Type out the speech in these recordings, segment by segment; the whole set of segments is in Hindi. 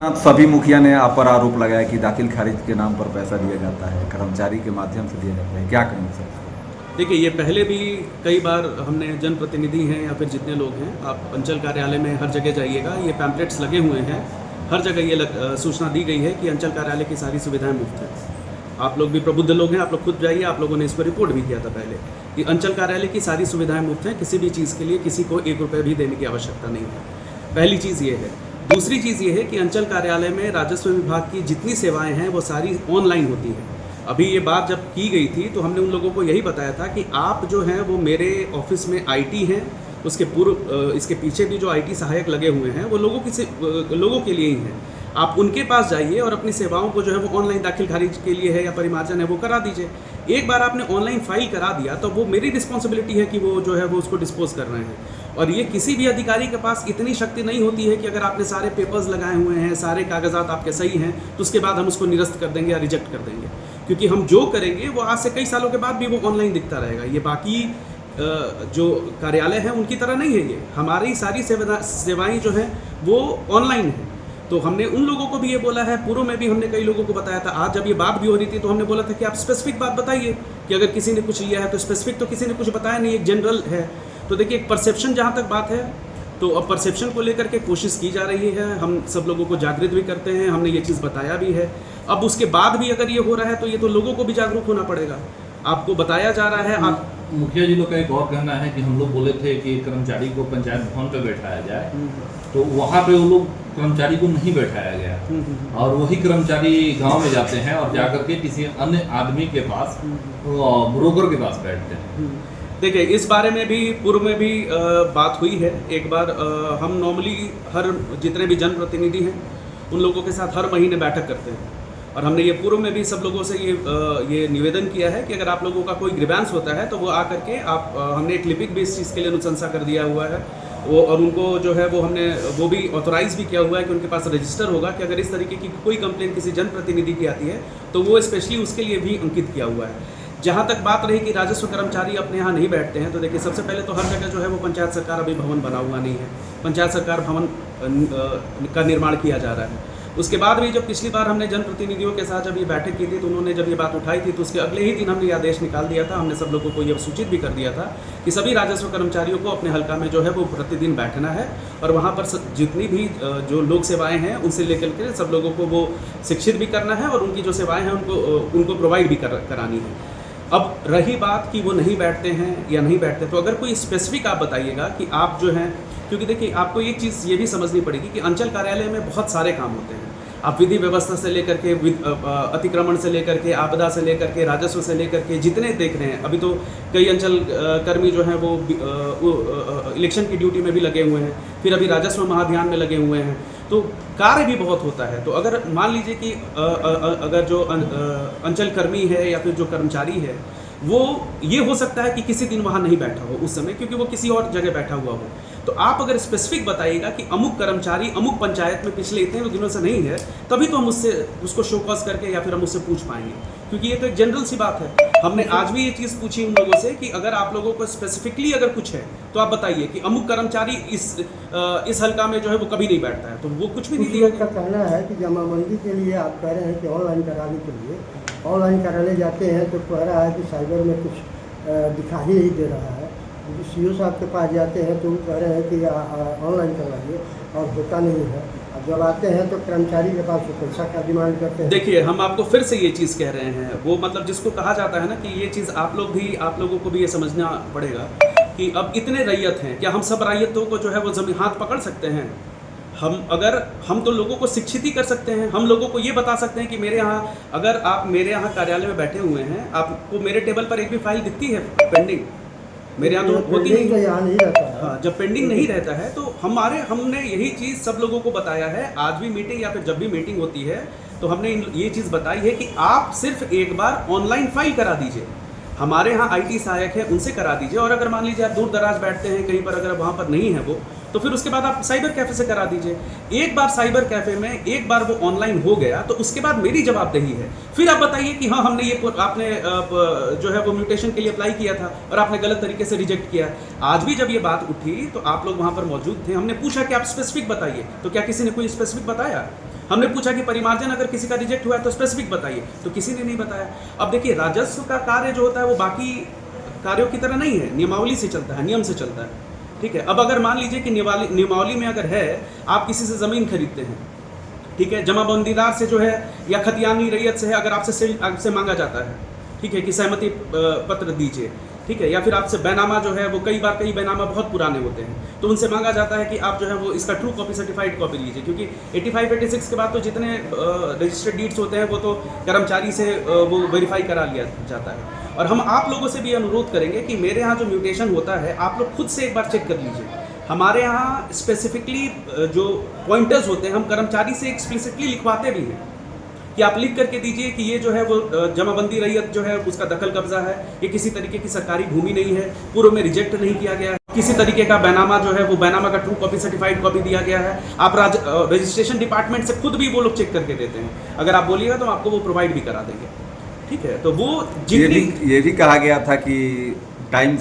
सभी मुखिया ने आप पर आरोप लगाया कि दाखिल खारिज के नाम पर पैसा दिया जाता है, कर्मचारी के माध्यम से दिया जाता है, क्या कहेंगे सर? देखिए, ये पहले भी कई बार हमने जनप्रतिनिधि हैं या फिर जितने लोग हैं, आप अंचल कार्यालय में हर जगह जाइएगा, ये पैम्पलेट्स लगे हुए हैं। हर जगह ये सूचना दी गई है कि अंचल कार्यालय की सारी सुविधाएं मुफ्त हैं। आप लोग भी प्रबुद्ध लोग हैं, आप लोग खुद जाइए, आप लोगों ने इस पर रिपोर्ट भी किया था पहले कि अंचल कार्यालय की सारी सुविधाएं मुफ्त हैं। किसी भी चीज़ के लिए किसी को 1 रुपये भी देने की आवश्यकता नहीं है। पहली चीज़ ये है। दूसरी चीज़ ये है कि अंचल कार्यालय में राजस्व विभाग की जितनी सेवाएं हैं वो सारी ऑनलाइन होती हैं। अभी ये बात जब की गई थी तो हमने उन लोगों को यही बताया था कि आप जो हैं वो मेरे ऑफिस में आईटी हैं, उसके पूर्व इसके पीछे भी जो आईटी सहायक लगे हुए हैं वो लोगों के लिए ही हैं। आप उनके पास जाइए और अपनी सेवाओं को जो है वो ऑनलाइन दाखिल खारिज के लिए है या परिमार्जन है वो करा दीजिए। एक बार आपने ऑनलाइन फाइल करा दिया तो वो मेरी रिस्पॉन्सिबिलिटी है कि वो जो है वो उसको डिस्पोज कर रहे हैं। और ये किसी भी अधिकारी के पास इतनी शक्ति नहीं होती है कि अगर आपने सारे पेपर्स लगाए हुए हैं, सारे कागजात आपके सही हैं, तो उसके बाद हम उसको निरस्त कर देंगे या रिजेक्ट कर देंगे। क्योंकि हम जो करेंगे वो आज से कई सालों के बाद भी वो ऑनलाइन दिखता रहेगा। ये बाकी जो कार्यालय हैं उनकी तरह नहीं है। ये हमारी सारी सेवाएं जो हैं वो ऑनलाइन हैं। तो हमने उन लोगों को भी ये बोला है, पूर्व में भी हमने कई लोगों को बताया था। आज जब ये बात भी हो रही थी तो हमने बोला था कि आप स्पेसिफिक बात बताइए कि अगर किसी ने कुछ लिया है तो स्पेसिफिक, तो किसी ने कुछ बताया नहीं, एक जनरल है। तो देखिए, एक परसेप्शन जहाँ तक बात है, तो अब परसेप्शन को लेकर के कोशिश की जा रही है। हम सब लोगों को जागृत भी करते हैं, हमने ये चीज़ बताया भी है। अब उसके बाद भी अगर ये हो रहा है तो ये तो लोगों को भी जागरूक होना पड़ेगा। आपको बताया जा रहा है। आप मुखिया जी लोग का एक और कहना है कि हम लोग बोले थे कि कर्मचारी को पंचायत भवन पे बैठाया जाए, तो वहाँ पे वो लोग कर्मचारी को नहीं बैठाया गया और वही कर्मचारी गांव में जाते हैं और जाकर के किसी अन्य आदमी के पास, ब्रोकर के पास बैठते हैं। देखिए, इस बारे में भी पूर्व में भी बात हुई है। एक बार हम नॉर्मली हर जितने भी जनप्रतिनिधि हैं उन लोगों के साथ हर महीने बैठक करते हैं और हमने ये पूर्व में भी सब लोगों से ये निवेदन किया है कि अगर आप लोगों का कोई ग्रीवेंस होता है तो वो आकर के आप हमने एक लिपिक भी इस चीज़ के लिए अनुशंसा कर दिया हुआ है वो, और उनको जो है वो हमने वो भी ऑथोराइज भी किया हुआ है कि उनके पास रजिस्टर होगा कि अगर इस तरीके की कोई कंप्लेंट किसी जनप्रतिनिधि की आती है तो वो स्पेशली उसके लिए भी अंकित किया हुआ है। जहाँ तक बात रही कि राजस्व कर्मचारी अपने यहाँ नहीं बैठते हैं, तो देखिए, सबसे पहले तो हर जगह जो है वो पंचायत सरकार अभी भवन बना हुआ नहीं है। पंचायत सरकार भवन का निर्माण किया जा रहा है। उसके बाद भी जब पिछली बार हमने जनप्रतिनिधियों के साथ जब ये बैठक की थी तो उन्होंने जब ये बात उठाई थी तो उसके अगले ही दिन हमने ये आदेश निकाल दिया था। हमने सब लोगों को ये सूचित भी कर दिया था कि सभी राजस्व कर्मचारियों को अपने हल्का में जो है वो प्रतिदिन बैठना है और वहाँ पर जितनी भी जो लोक सेवाएं हैं उनसे लेकर के सब लोगों को वो शिक्षित भी करना है और उनकी जो सेवाएं हैं उनको प्रोवाइड भी करानी है। अब रही बात कि वो नहीं बैठते हैं या नहीं बैठते, तो अगर कोई स्पेसिफिक आप बताइएगा कि आप जो हैं, क्योंकि देखिए, आपको एक चीज़ ये भी समझनी पड़ेगी कि अंचल कार्यालय में बहुत सारे काम होते हैं। आप विधि व्यवस्था से लेकर के अतिक्रमण से लेकर के आपदा से लेकर के राजस्व से लेकर के जितने देख रहे हैं, अभी तो कई अंचल कर्मी जो हैं वो इलेक्शन की ड्यूटी में भी लगे हुए हैं, फिर अभी राजस्व महाभियान में लगे हुए हैं, तो कार्य भी बहुत होता है। तो अगर मान लीजिए कि अगर जो अंचल कर्मी है या फिर जो कर्मचारी है वो ये हो सकता है कि किसी दिन वहाँ नहीं बैठा हो उस समय, क्योंकि वो किसी और जगह बैठा हुआ हो, तो आप अगर स्पेसिफिक बताइएगा कि अमुक कर्मचारी अमुक पंचायत में पिछले इतने दिनों से नहीं है, तभी तो हम उसको शोकॉज करके या फिर हम उससे पूछ पाएंगे, क्योंकि ये तो एक जनरल सी बात है। हमने आज भी ये चीज़ पूछी उन लोगों से कि अगर आप लोगों को स्पेसिफिकली अगर कुछ है तो आप बताइए कि अमुक कर्मचारी इस हल्का में जो है वो कभी नहीं बैठता है, तो वो कुछ भी नहीं दिया। का कहना है कि जमाबंदी के लिए आप कह रहे हैं कि ऑनलाइन कराने के लिए ऑनलाइन कराने जाते हैं तो कह रहा है कि साइबर में कुछ दिखा ही नहीं दे रहा है। सीओ साहब के पास जाते हैं तो वो कह रहे हैं कि ऑनलाइन करवाइए और होता नहीं है। अब जब आते हैं तो कर्मचारी के पास पैसा का डिमांड करते हैं। देखिए, हम आपको फिर से ये चीज़ कह रहे हैं, वो मतलब जिसको कहा जाता है ना कि ये चीज़ आप लोगों को भी ये समझना पड़ेगा कि अब इतने रैयत हैं, क्या हम सब रैयतों को जो है वो जमीन हाथ पकड़ सकते हैं? हम तो लोगों को शिक्षित ही कर सकते हैं। हम लोगों को ये बता सकते हैं कि मेरे यहाँ, अगर आप मेरे यहाँ कार्यालय में बैठे हुए हैं, आपको मेरे टेबल पर एक भी फाइल दिखती है पेंडिंग? मेरे यहाँ तो होती नहीं रहता है। हाँ, जब पेंडिंग नहीं रहता है तो हमने यही चीज़ सब लोगों को बताया है। आज भी मीटिंग या फिर जब भी मीटिंग होती है तो हमने ये चीज़ बताई है कि आप सिर्फ एक बार ऑनलाइन फाइल करा दीजिए। हमारे यहाँ आईटी सहायक है, उनसे करा दीजिए। और अगर मान लीजिए आप दूर दराज बैठते हैं कहीं पर, अगर वहाँ पर नहीं है वो, तो फिर उसके बाद आप साइबर कैफ़े से करा दीजिए। एक बार साइबर कैफ़े में एक बार वो ऑनलाइन हो गया तो उसके बाद मेरी जवाबदेही है। फिर आप बताइए कि हाँ हमने ये आपने जो है वो म्यूटेशन के लिए अप्लाई किया था और आपने गलत तरीके से रिजेक्ट किया। आज भी जब ये बात उठी तो आप लोग वहाँ पर मौजूद थे, हमने पूछा कि आप स्पेसिफिक बताइए, तो क्या किसी ने कोई स्पेसिफिक बताया? हमने पूछा कि परिमार्जन अगर किसी का रिजेक्ट हुआ है तो स्पेसिफिक बताइए, तो किसी ने नहीं बताया। अब देखिए राजस्व का कार्य जो होता है वो बाकी कार्यों की तरह नहीं है, नियमावली से चलता है, नियम से चलता है, ठीक है। अब अगर मान लीजिए कि नियमावली में अगर है आप किसी से ज़मीन खरीदते हैं, ठीक है, जमाबंदीदार से जो है या खतियानी रैयत से है, अगर आपसे मांगा जाता है, ठीक है, कि सहमति पत्र दीजिए, ठीक है, या फिर आपसे बैनामा जो है वो कई बैनामा बहुत पुराने होते हैं तो उनसे मांगा जाता है कि आप जो है वो इसका ट्रू कॉपी सर्टिफाइड कॉपी लीजिए, क्योंकि 85-86 के बाद तो जितने रजिस्टर्ड डीड्स होते हैं वो तो कर्मचारी से वो वेरीफाई करा लिया जाता है। और हम आप लोगों से भी अनुरोध करेंगे कि मेरे यहाँ जो म्यूटेशन होता है आप लोग खुद से एक बार चेक कर लीजिए। हमारे यहाँ स्पेसिफिकली जो पॉइंटर्स होते हैं हम कर्मचारी से एक्सप्लिसिटली लिखवाते भी हैं कि आप लिख करके दीजिए कि ये जो है वो जमाबंदी रैयत जो है उसका दखल कब्जा है, ये किसी तरीके की सरकारी भूमि नहीं है, पूर्व में रिजेक्ट नहीं किया गया है, किसी तरीके का बैनामा जो है वो बैनामा का ट्रू कॉपी सर्टिफाइड कॉपी दिया गया है। आप रजिस्ट्रेशन डिपार्टमेंट से खुद भी वो लोग चेक करके देते हैं, अगर आप बोलिएगा तो आपको वो प्रोवाइड भी करा देंगे, ठीक है। तो वो ये भी कहा गया था कि टाइम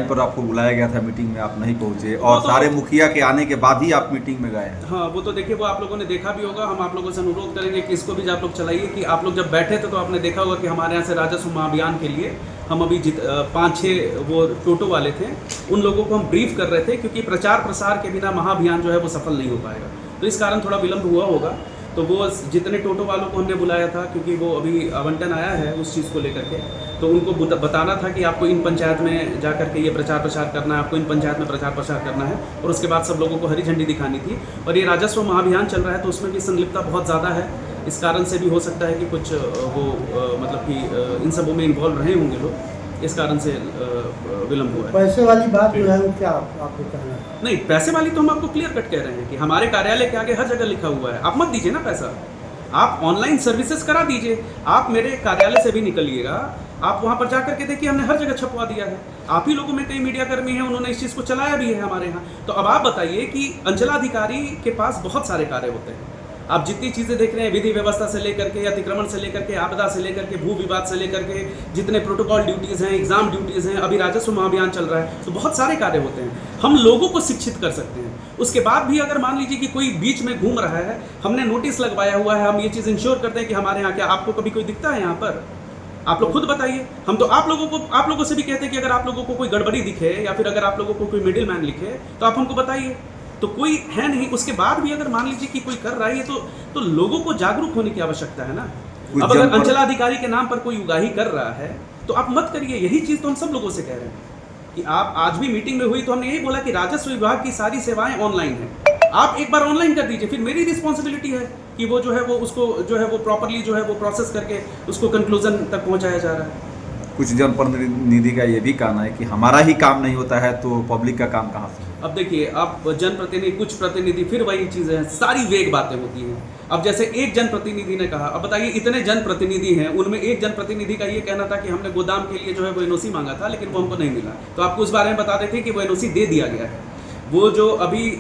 पर आपको बुलाया गया था मीटिंग में, आप नहीं पहुंचे और सारे मुखिया के आने के बाद ही आप मीटिंग में गए हैं। हाँ वो तो देखिए वो आप लोगों ने देखा भी होगा। हम आप लोगों से अनुरोध करेंगे कि इसको भी आप लोग चलाइए कि आप लोग जब बैठे थे तो आपने देखा होगा कि हमारे यहाँ से राजस्व महाअभियान के लिए हम अभी 5-6 वो टोटो वाले थे, उन लोगों को हम ब्रीफ कर रहे थे, क्योंकि प्रचार प्रसार के बिना महाअभियान जो है वो सफल नहीं हो पाएगा, तो इस कारण थोड़ा विलम्ब हुआ होगा। तो वो जितने टोटो वालों को हमने बुलाया था, क्योंकि वो अभी आवंटन आया है उस चीज़ को लेकर के, तो उनको बताना था कि आपको इन पंचायत में जा करके ये प्रचार प्रसार करना है, आपको इन पंचायत में प्रचार प्रसार करना है, और उसके बाद सब लोगों को हरी झंडी दिखानी थी। और ये राजस्व महाअभियान चल रहा है तो उसमें भी संलिप्तता बहुत ज़्यादा है, इस कारण से भी हो सकता है कि कुछ वो मतलब कि इन सबों में इन्वॉल्व रहे होंगे लोग, इस कारण से विलम्ब हुआ है। पैसे वाली बात जो है वो क्या आपको कहना है? नहीं, पैसे वाली तो हम आपको क्लियर कट कह रहे हैं कि हमारे कार्यालय के आगे हर जगह लिखा हुआ है, आप मत दीजिए ना पैसा, आप ऑनलाइन सर्विसेज करा दीजिए। आप मेरे कार्यालय से भी निकलिएगा, आप वहाँ पर जा करके देखिए, हमने हर जगह छपवा दिया है। आप ही लोगों में कई मीडिया कर्मी हैं, उन्होंने इस चीज़ को चलाया भी है हमारे यहाँ। तो अब आप बताइए कि अंचलाधिकारी के पास बहुत सारे कार्य होते हैं, आप जितनी चीज़ें देख रहे हैं, विधि व्यवस्था से लेकर के, अतिक्रमण से लेकर के, आपदा से लेकर के, भू विवाद से लेकर के, जितने प्रोटोकॉल ड्यूटीज़ हैं, एग्जाम ड्यूटीज़ हैं, अभी राजस्व महाअभियान चल रहा है, तो बहुत सारे कार्य होते हैं। हम लोगों को शिक्षित कर सकते हैं। उसके बाद भी अगर मान लीजिए कि कोई बीच में घूम रहा है, हमने नोटिस लगवाया हुआ है, हम ये चीज़ इंश्योर करते हैं कि हमारे यहाँ क्या आपको कभी कोई दिखता है यहाँ पर? आप लोग खुद बताइए। हम तो आप लोगों से भी कहते हैं कि अगर आप लोगों को कोई गड़बड़ी दिखे या फिर अगर आप लोगों को कोई मिडिल मैन लिखे तो आप हमको बताइए। तो कोई है नहीं, उसके बाद भी अगर मान लीजिए कि कोई कर रहा है तो लोगों को जागरूक होने की आवश्यकता है ना। अब अगर अंचलाधिकारी के नाम पर कोई उगाही कर रहा है तो आप मत करिए। यही चीज़ तो हम सब लोगों से कह रहे हैं कि आप आज भी मीटिंग में हुई तो हमने यही बोला कि राजस्व विभाग की सारी सेवाएं ऑनलाइन है, आप एक बार ऑनलाइन कर दीजिए, फिर मेरी रिस्पॉन्सिबिलिटी है कि वो जो है वो उसको जो है वो प्रॉपरली जो है वो प्रोसेस करके उसको कंक्लूजन तक पहुंचाया जा रहा है। कुछ जनप्रतिनिधि का ये भी कहना है कि हमारा ही काम नहीं होता है तो पब्लिक का काम कहाँ से? अब देखिए, आप जनप्रतिनिधि, कुछ प्रतिनिधि, फिर वही चीज़ें हैं, सारी वेग बातें होती हैं। अब जैसे एक जनप्रतिनिधि ने कहा, अब बताइए इतने जनप्रतिनिधि हैं, उनमें एक जनप्रतिनिधि का ये कहना था कि हमने गोदाम के लिए जो है वो एनओसी मांगा था लेकिन वो हमको नहीं मिला। तो आपको उस बारे में बता देते हैं कि वो एनओसी दे दिया गया है। वो जो अभी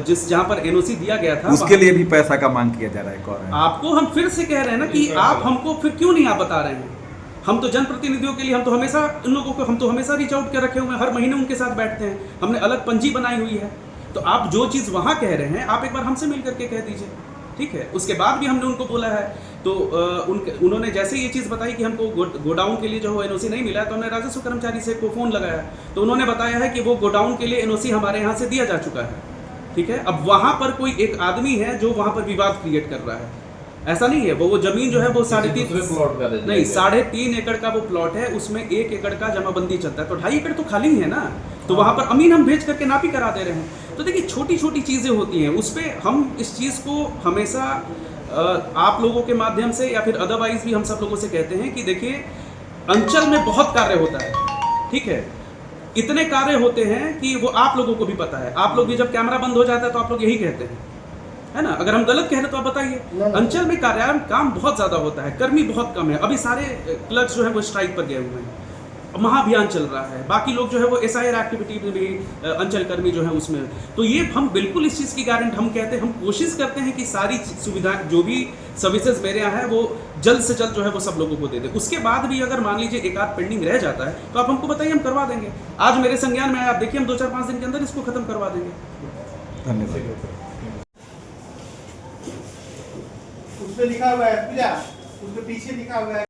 जहाँ पर एनओसी दिया गया था उसके लिए भी पैसा का मांग किया जा रहा है। कौन है? आपको हम फिर से कह रहे हैं ना कि आप हमको फिर क्यों नहीं आप बता रहे हैं? हम तो जनप्रतिनिधियों के लिए हम तो हमेशा रीच आउट कर रखे हुए हैं, हर महीने उनके साथ बैठते हैं, हमने अलग पंजी बनाई हुई है। तो आप जो चीज़ वहाँ कह रहे हैं आप एक बार हमसे मिल करके कह दीजिए, ठीक है। उसके बाद भी हमने उनको बोला है तो उन्होंने जैसे ये चीज़ बताई कि हमको गोडाउन के लिए जो है एनओसी नहीं मिला है, तो हमने राजस्व कर्मचारी से को फ़ोन लगाया तो उन्होंने बताया है कि वो गोडाउन के लिए एनओसी हमारे यहाँ से दिया जा चुका है, ठीक है। अब वहाँ पर कोई एक आदमी है जो वहाँ पर विवाद क्रिएट कर रहा है, ऐसा नहीं है। वो ज़मीन जो है वो 3.5 एकड़ का वो प्लॉट है, उसमें 1 एकड़ का जमाबंदी चलता है, तो 2.5 एकड़ तो खाली है ना। तो वहाँ पर अमीन हम भेज करके नापी करा दे रहे हैं। तो देखिए छोटी छोटी चीज़ें होती हैं, उस पर हम इस चीज़ को हमेशा आप लोगों के माध्यम से या फिर अदरवाइज भी हम सब लोगों से कहते हैं कि देखिए अंचल में बहुत कार्य होता है, ठीक है। इतने कार्य होते हैं कि वो आप लोगों को भी पता है। आप लोग भी जब कैमरा बंद हो जाता है तो आप लोग यही कहते हैं, है ना। अगर हम गलत कह रहे तो आप बताइए। अंचल में कार्यालय काम बहुत ज़्यादा होता है, कर्मी बहुत कम है। अभी सारे क्लर्क्स जो है वो स्ट्राइक पर गए हुए हैं, महाअभियान चल रहा है, बाकी लोग जो है वो SIR एक्टिविटी में भी अंचल कर्मी जो है उसमें, तो ये हम बिल्कुल इस चीज़ की गारंटी हम कहते हैं, हम कोशिश करते हैं कि सारी सुविधा जो भी सर्विसेज मेरे यहाँ है वो जल्द से जल्द जो है वो सब लोगों को दे दे। उसके बाद भी अगर मान लीजिए एक आध पेंडिंग रह जाता है तो आप हमको बताइए, हम करवा देंगे। आज मेरे संज्ञान में आया, आप देखिए हम 2-4-5 दिन के अंदर इसको खत्म करवा देंगे। धन्यवाद। उसमें लिखा हुआ है पूजा, उसके पीछे लिखा हुआ है